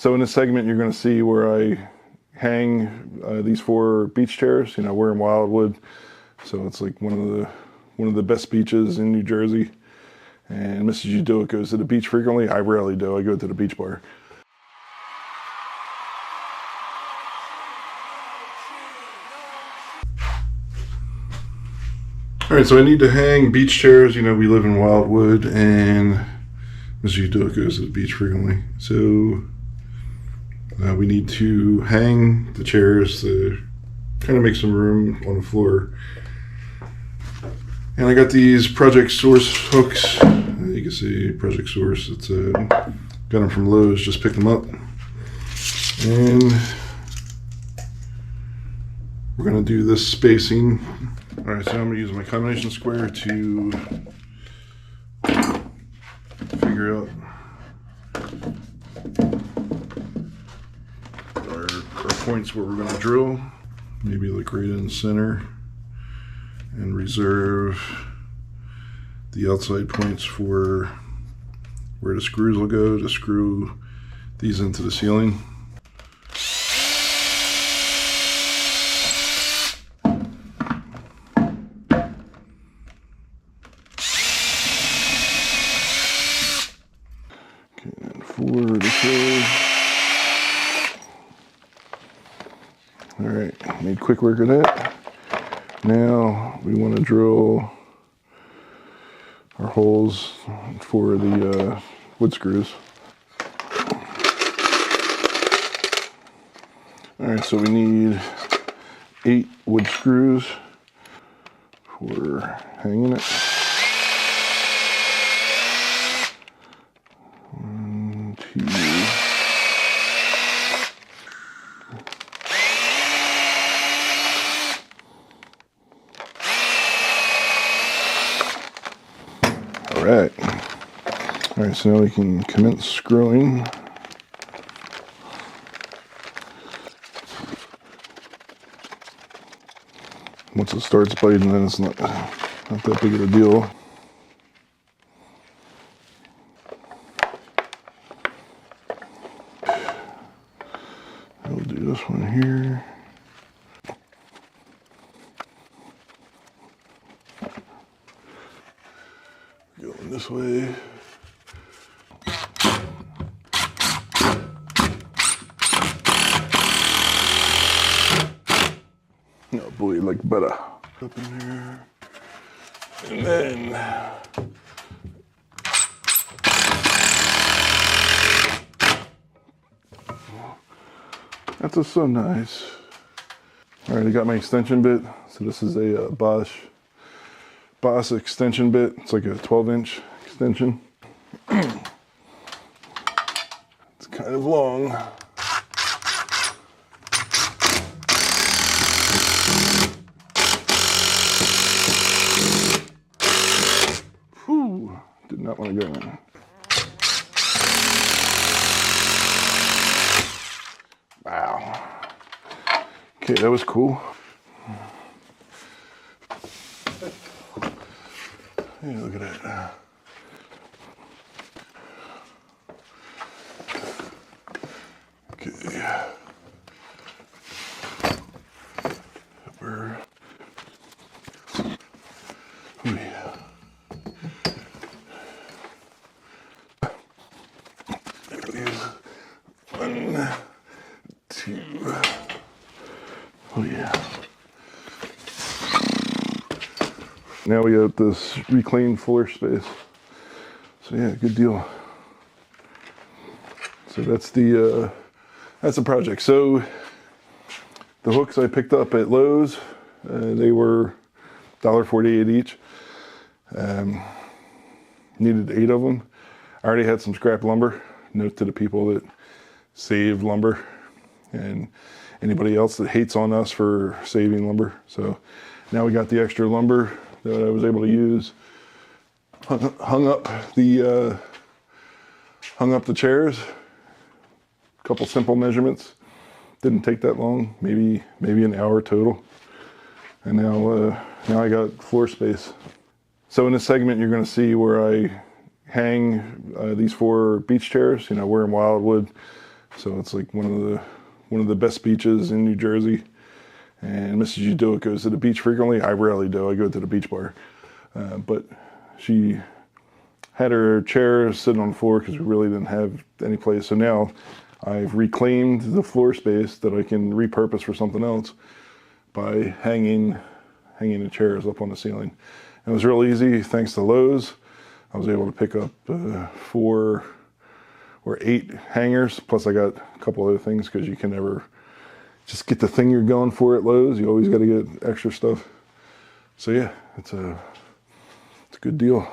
So in this segment, you're going to see where I hang these 4 beach chairs. You know, we're in Wildwood, so it's like one of the best beaches in New Jersey. And Mrs. You Do It goes to the beach frequently. I rarely do. I go to the beach bar. All right, so I need to hang beach chairs. You know, we live in Wildwood, and Mrs. You Do It goes to the beach frequently. So we need to hang the chairs to kind of make some room on the floor. And I got these Project Source hooks. You can see Project Source. It's got them from Lowe's. Just picked them up, and we're gonna do this spacing. All right, so I'm gonna use my combination square to figure out our points where we're gonna drill. Maybe like right in the center, and reserve the outside points for where the screws will go to screw these into the ceiling. Okay, and 4 to 4. All right, made quick work of that. Now we want to drill our holes for the wood screws. All right, so we need 8 wood screws for hanging it. 1, 2. All right, so now we can commence screwing. Once it starts biting, then it's not that big of a deal. I'll do this one here. Going this way. No, boy, like butter. Up in there. And then that's so nice. All right, I got my extension bit. So this is a Boss extension bit. It's like a 12-inch extension. It's kind of long. Whew, did not want to go in. Wow. Okay, that was cool. Hey, look at that. Okay. We're... Oh, yeah. There it is. 1, 2. Oh, yeah. Now we have this reclaimed floor space. So yeah, good deal. So that's the project. So the hooks I picked up at Lowe's, they were $1.48 each. Needed 8 of them. I already had some scrap lumber. Note to the people that save lumber and anybody else that hates on us for saving lumber. So now we got the extra lumber that I was able to use. Hung up the chairs. A couple simple measurements. Didn't take that long. Maybe an hour total. And now I got floor space. So in this segment, you're going to see where I hang these 4 beach chairs. You know, we're in Wildwood, So it's like one of the best beaches in New Jersey. And Mrs. Udoit goes to the beach frequently. I rarely do. I go to the beach bar. But she had her chair sitting on the floor because we really didn't have any place. So now I've reclaimed the floor space that I can repurpose for something else by hanging the chairs up on the ceiling. And it was real easy thanks to Lowe's. I was able to pick up 4 or 8 hangers. Plus I got a couple other things because you can never just get the thing you're going for at Lowe's. You always got to get extra stuff. So yeah, it's a good deal.